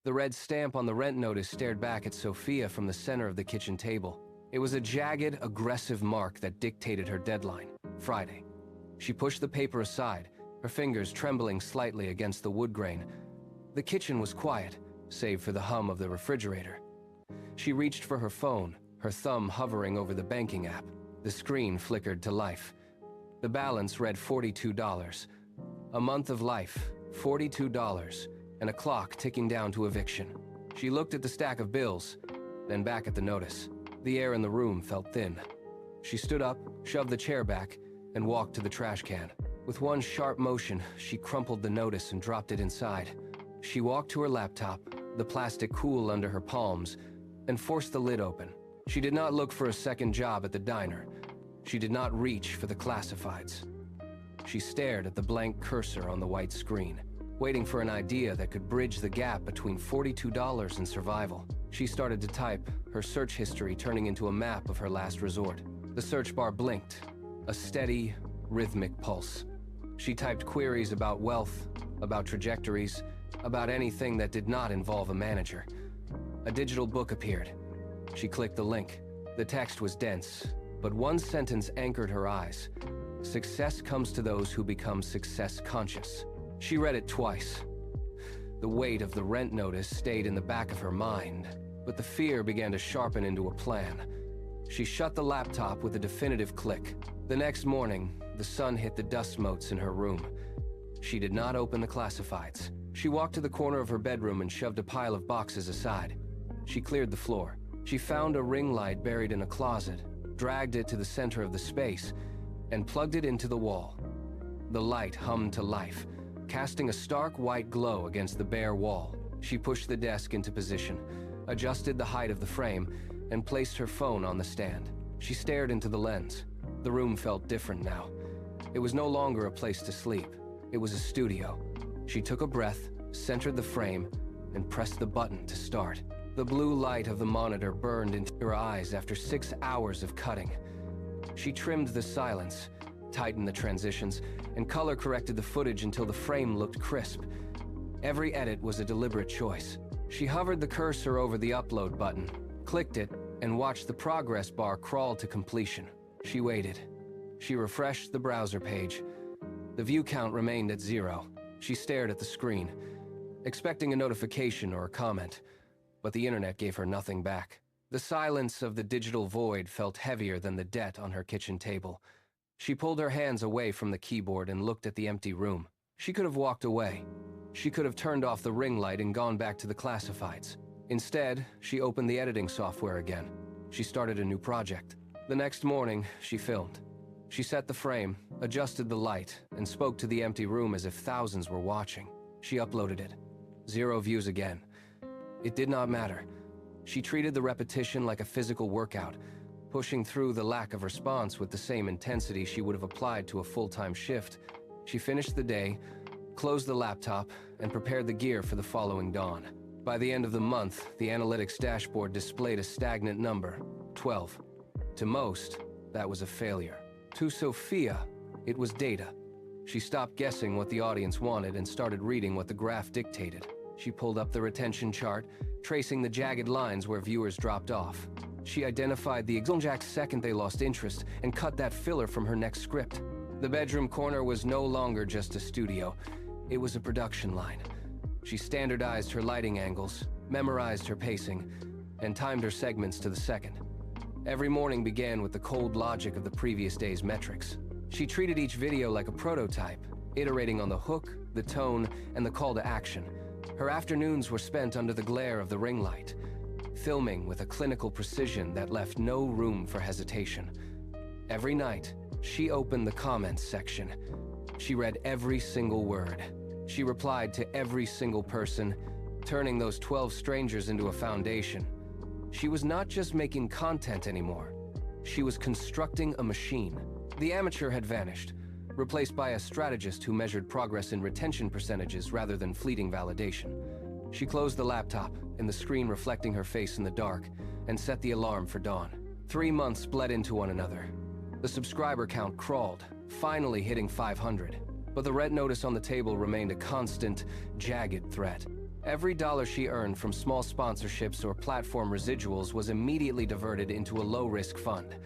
The red stamp on the rent notice stared back at Sophia from the center of the kitchen table. It was a jagged, aggressive mark that dictated her deadline, Friday. She pushed the paper aside, her fingers trembling slightly against the wood grain. The kitchen was quiet, save for the hum of the refrigerator. She reached for her phone, her thumb hovering over the banking app. The screen flickered to life. The balance read $42. A month of life, $42, and a clock ticking down to eviction. She looked at the stack of bills, then back at the notice. The air in the room felt thin. She stood up, shoved the chair back, and walked to the trash can. With one sharp motion, she crumpled the notice and dropped it inside. She walked to her laptop, the plastic cool under her palms, and forced the lid open. She did not look for a second job at the diner. She did not reach for the classifieds. She stared at the blank cursor on the white screen, waiting for an idea that could bridge the gap between $42 and survival. She started to type, her search history turning into a map of her last resort. The search bar blinked, a steady, rhythmic pulse. She typed queries about wealth, about trajectories, about anything that did not involve a manager. A digital book appeared. She clicked the link. The text was dense, but one sentence anchored her eyes. Success comes to those who become success conscious. She read it twice. The weight of the rent notice stayed in the back of her mind, but the fear began to sharpen into a plan. She shut the laptop with a definitive click. The next morning, the sun hit the dust motes in her room. She did not open the classifieds. She walked to the corner of her bedroom and shoved a pile of boxes aside. She cleared the floor. She found a ring light buried in a closet, dragged it to the center of the space, and plugged it into the wall. The light hummed to life, casting a stark white glow against the bare wall. She pushed the desk into position, adjusted the height of the frame, and placed her phone on the stand. She stared into the lens. The room felt different now. It was no longer a place to sleep. It was a studio. She took a breath, centered the frame, and pressed the button to start. The blue light of the monitor burned into her eyes after 6 hours of cutting. She trimmed the silence, tightened the transitions, and color-corrected the footage until the frame looked crisp. Every edit was a deliberate choice. She hovered the cursor over the upload button, clicked it, and watched the progress bar crawl to completion. She waited. She refreshed the browser page. The view count remained at 0. She stared at the screen, expecting a notification or a comment, but the internet gave her nothing back. The silence of the digital void felt heavier than the debt on her kitchen table. She pulled her hands away from the keyboard and looked at the empty room. She could have walked away. She could have turned off the ring light and gone back to the classifieds. Instead, she opened the editing software again. She started a new project. The next morning, she filmed. She set the frame, adjusted the light, and spoke to the empty room as if thousands were watching. She uploaded it. 0 views again. It did not matter. She treated the repetition like a physical workout, pushing through the lack of response with the same intensity she would have applied to a full-time shift. She finished the day, closed the laptop, and prepared the gear for the following dawn. By the end of the month, the analytics dashboard displayed a stagnant number, 12. To most, that was a failure. To Sophia, it was data. She stopped guessing what the audience wanted and started reading what the graph dictated. She pulled up the retention chart, tracing the jagged lines where viewers dropped off. She identified the exact second they lost interest and cut that filler from her next script. The bedroom corner was no longer just a studio. It was a production line. She standardized her lighting angles, memorized her pacing, and timed her segments to the second. Every morning began with the cold logic of the previous day's metrics. She treated each video like a prototype, iterating on the hook, the tone, and the call to action. Her afternoons were spent under the glare of the ring light, filming with a clinical precision that left no room for hesitation. Every night, she opened the comments section. She read every single word. She replied to every single person, turning those 12 strangers into a foundation. She was not just making content anymore. She was constructing a machine. The amateur had vanished, replaced by a strategist who measured progress in retention percentages rather than fleeting validation. She closed the laptop, and the screen reflecting her face in the dark, and set the alarm for dawn. 3 months bled into one another. The subscriber count crawled, finally hitting 500. But the red notice on the table remained a constant, jagged threat. Every dollar she earned from small sponsorships or platform residuals was immediately diverted into a low-risk fund.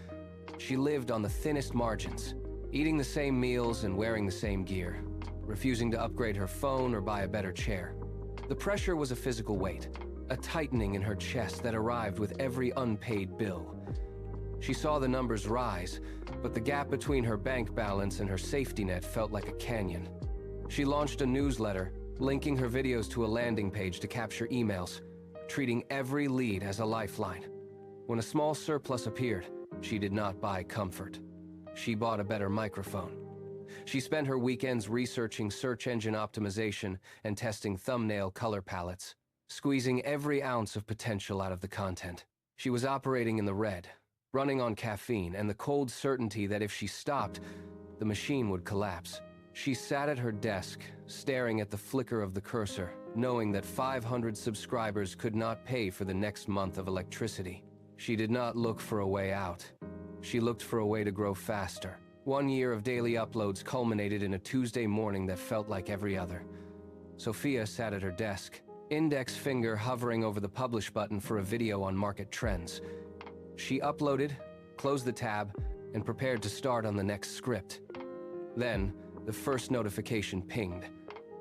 She lived on the thinnest margins, eating the same meals and wearing the same gear, refusing to upgrade her phone or buy a better chair. The pressure was a physical weight, a tightening in her chest that arrived with every unpaid bill. She saw the numbers rise, but the gap between her bank balance and her safety net felt like a canyon. She launched a newsletter, linking her videos to a landing page to capture emails, treating every lead as a lifeline. When a small surplus appeared, she did not buy comfort. She bought a better microphone. She spent her weekends researching search engine optimization and testing thumbnail color palettes, squeezing every ounce of potential out of the content. She was operating in the red, running on caffeine and the cold certainty that if she stopped, the machine would collapse. She sat at her desk, staring at the flicker of the cursor, knowing that 500 subscribers could not pay for the next month of electricity. She did not look for a way out. She looked for a way to grow faster. 1 year of daily uploads culminated in a Tuesday morning that felt like every other. Sophia sat at her desk, index finger hovering over the publish button for a video on market trends. She uploaded, closed the tab, and prepared to start on the next script. Then, the first notification pinged,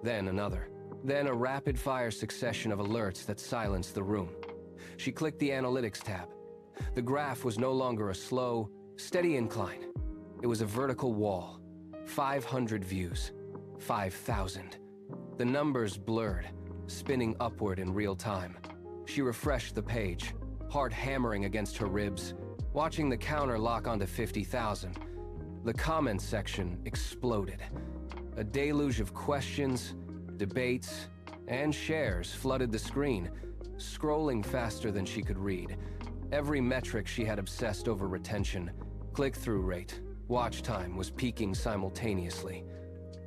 then another, then a rapid-fire succession of alerts that silenced the room. She clicked the Analytics tab. The graph was no longer a slow, steady incline. It was a vertical wall. 500 views. 5,000. The numbers blurred, spinning upward in real time. She refreshed the page, heart hammering against her ribs, watching the counter lock onto 50,000. The comments section exploded. A deluge of questions, debates, and shares flooded the screen, scrolling faster than she could read. Every metric she had obsessed over: retention, click-through rate, watch time was peaking simultaneously.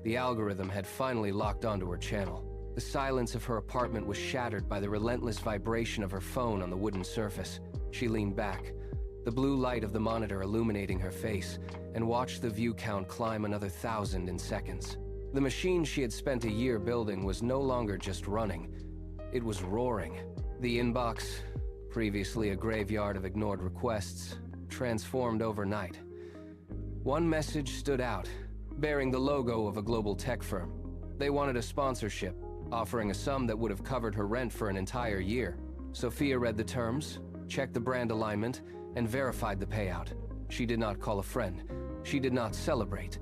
The algorithm had finally locked onto her channel. The silence of her apartment was shattered by the relentless vibration of her phone on the wooden surface. She leaned back, the blue light of the monitor illuminating her face, and watched the view count climb another 1,000 in seconds. The machine she had spent a year building was no longer just running. It was roaring. The inbox, previously a graveyard of ignored requests, transformed overnight. One message stood out, bearing the logo of a global tech firm. They wanted a sponsorship, offering a sum that would have covered her rent for an entire year. Sophia read the terms, checked the brand alignment, and verified the payout. She did not call a friend. She did not celebrate.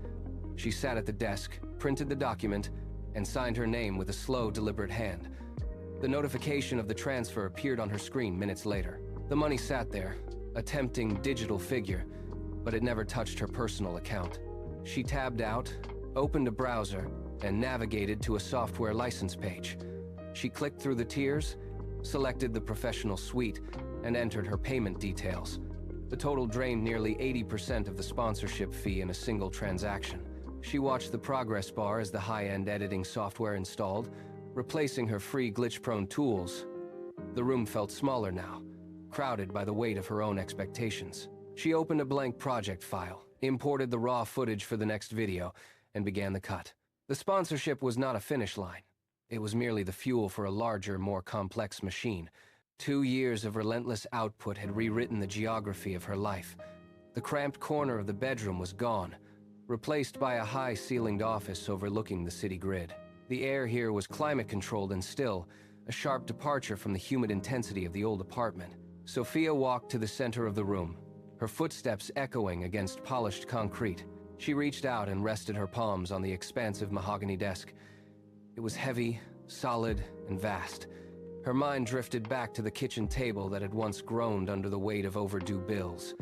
She sat at the desk, printed the document, and signed her name with a slow, deliberate hand. The notification of the transfer appeared on her screen minutes later. The money sat there, a tempting digital figure, but it never touched her personal account. She tabbed out, opened a browser, and navigated to a software license page. She clicked through the tiers, selected the professional suite, and entered her payment details. The total drained nearly 80% of the sponsorship fee in a single transaction. She watched the progress bar as the high-end editing software installed, replacing her free glitch-prone tools. The room felt smaller now, crowded by the weight of her own expectations. She opened a blank project file, imported the raw footage for the next video, and began the cut. The sponsorship was not a finish line. It was merely the fuel for a larger, more complex machine. 2 years of relentless output had rewritten the geography of her life. The cramped corner of the bedroom was gone, replaced by a high-ceilinged office overlooking the city grid. The air here was climate-controlled and still, a sharp departure from the humid intensity of the old apartment. Sophia walked to the center of the room, her footsteps echoing against polished concrete. She reached out and rested her palms on the expansive mahogany desk. It was heavy, solid, and vast. Her mind drifted back to the kitchen table that had once groaned under the weight of overdue bills.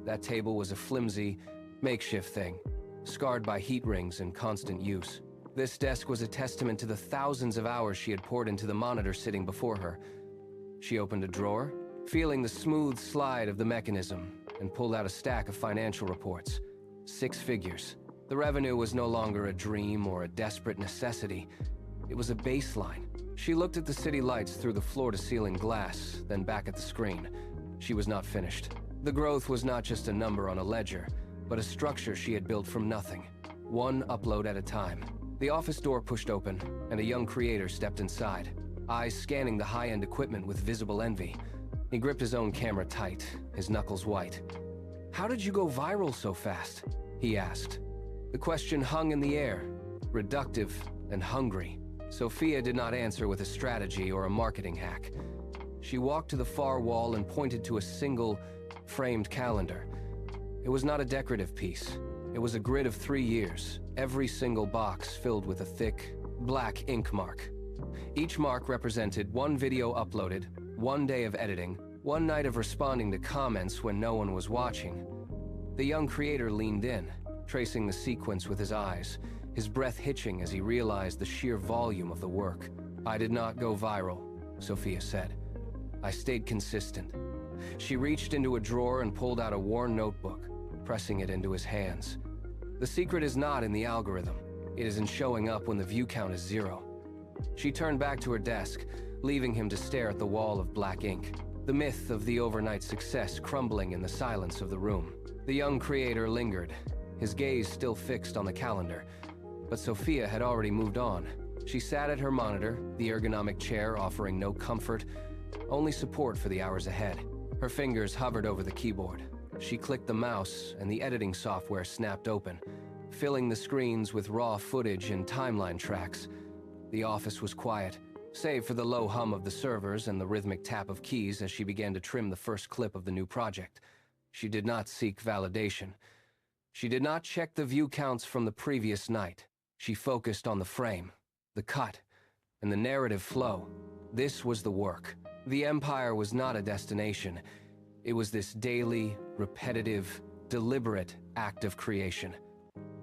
That table was a flimsy, makeshift thing, scarred by heat rings and constant use. This desk was a testament to the thousands of hours she had poured into the monitor sitting before her. She opened a drawer, feeling the smooth slide of the mechanism, and pulled out a stack of financial reports. 6 figures. The revenue was no longer a dream or a desperate necessity. It was a baseline. She looked at the city lights through the floor-to-ceiling glass, then back at the screen. She was not finished. The growth was not just a number on a ledger, but a structure she had built from nothing, one upload at a time. The office door pushed open, and a young creator stepped inside. eyes scanning the high-end equipment with visible envy. He gripped his own camera tight, his knuckles white. "How did you go viral so fast?" he asked. The question hung in the air, reductive and hungry. Sophia did not answer with a strategy or a marketing hack. She walked to the far wall and pointed to a single, framed calendar. It was not a decorative piece. It was a grid of 3 years, every single box filled with a thick, black ink mark. Each mark represented one video uploaded, 1 day of editing, 1 night of responding to comments when no one was watching. The young creator leaned in, tracing the sequence with his eyes, his breath hitching as he realized the sheer volume of the work. "I did not go viral," Sophia said. "I stayed consistent." She reached into a drawer and pulled out a worn notebook, pressing it into his hands. "The secret is not in the algorithm. It is in showing up when the view count is 0. She turned back to her desk, leaving him to stare at the wall of black ink, the myth of the overnight success crumbling in the silence of the room. The young creator lingered, his gaze still fixed on the calendar. But Sophia had already moved on. She sat at her monitor, the ergonomic chair offering no comfort, only support for the hours ahead. Her fingers hovered over the keyboard. She clicked the mouse, and the editing software snapped open, filling the screens with raw footage and timeline tracks. The office was quiet, save for the low hum of the servers and the rhythmic tap of keys as she began to trim the first clip of the new project. She did not seek validation. She did not check the view counts from the previous night. She focused on the frame, the cut, and the narrative flow. This was the work. The empire was not a destination. It was this daily, repetitive, deliberate act of creation.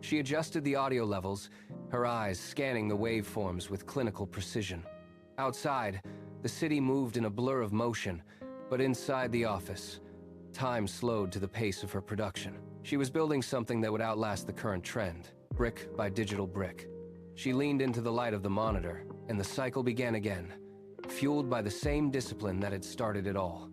She adjusted the audio levels, her eyes scanning the waveforms with clinical precision. Outside, the city moved in a blur of motion, but inside the office, time slowed to the pace of her production. She was building something that would outlast the current trend, brick by digital brick. She leaned into the light of the monitor, and the cycle began again, fueled by the same discipline that had started it all.